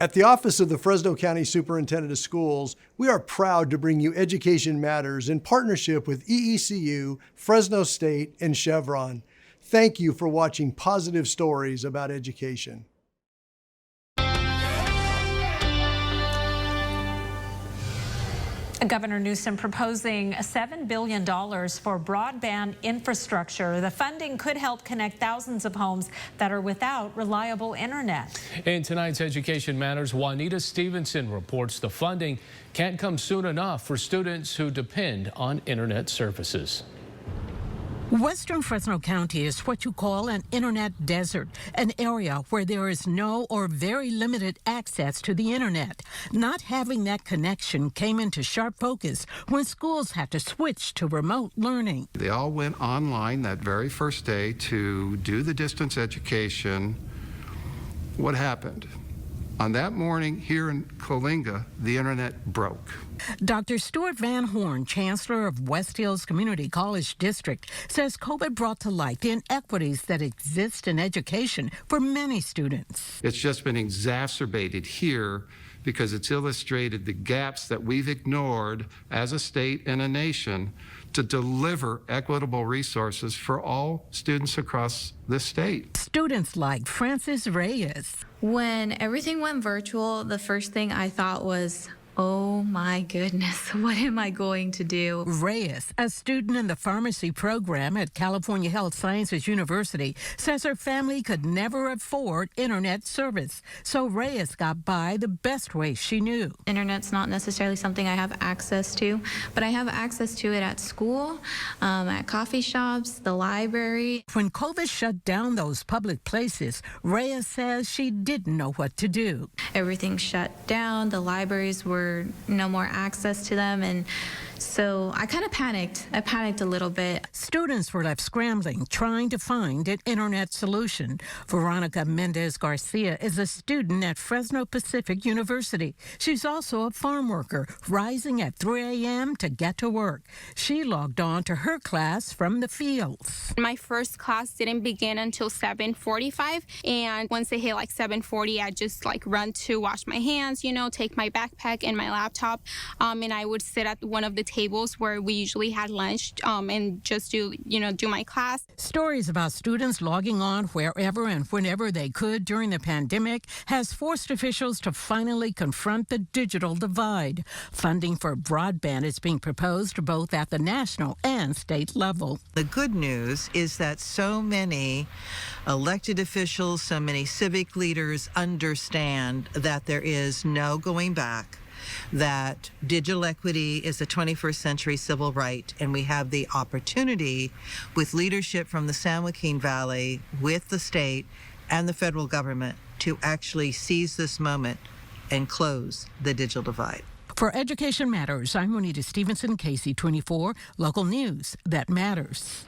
At the Office of the Fresno County Superintendent of Schools, we are proud to bring you Education Matters in partnership with EECU, Fresno State, and Chevron. Thank you for watching positive stories about education. Governor Newsom proposing $7 billion for broadband infrastructure. The funding could help connect thousands of homes that are without reliable internet. In tonight's Education Matters, Juanita Stevenson reports the funding can't come soon enough for students who depend on internet services. Western Fresno County is what you call an internet desert, an area where there is no or very limited access to the internet. Not having that connection came into sharp focus when schools had to switch to remote learning. They all went online that very first day to do the distance education. What happened? On that morning here in Coalinga, the internet broke. Dr. Stuart Van Horn, chancellor of West Hills Community College District, says COVID brought to light the inequities that exist in education for many students. It's just been exacerbated here because it's illustrated the gaps that we've ignored as a state and a nation to deliver equitable resources for all students across the state. Students like Francis Reyes. When everything went virtual, the first thing I thought was, oh my goodness, what am I going to do? Reyes, a student in the pharmacy program at California Health Sciences University, says her family could never afford internet service. So Reyes got by the best way she knew. Internet's not necessarily something I have access to, but I have access to it at school, at coffee shops, the library. When COVID shut down those public places, Reyes says she didn't know what to do. Everything shut down. The libraries were no more access to them, and so I kind of panicked. I panicked a little bit. Students were left scrambling, trying to find an internet solution. Veronica Mendes-Garcia is a student at Fresno Pacific University. She's also a farm worker, rising at 3 a.m. to get to work. She logged on to her class from the fields. My first class didn't begin until 7:45, and once it hit like 7:40, I just run to wash my hands, take my backpack and my laptop, and I would sit at one of the tables where we usually had lunch, and just do my class. Stories about students logging on wherever and whenever they could during the pandemic has forced officials to finally confront the digital divide. Funding for broadband is being proposed both at the national and state level. The good news is that so many elected officials, so many civic leaders understand that there is no going back, that digital equity is a 21st century civil right, and we have the opportunity with leadership from the San Joaquin Valley, with the state and the federal government, to actually seize this moment and close the digital divide. For Education Matters, I'm Juanita Stevenson, KC24, local news that matters.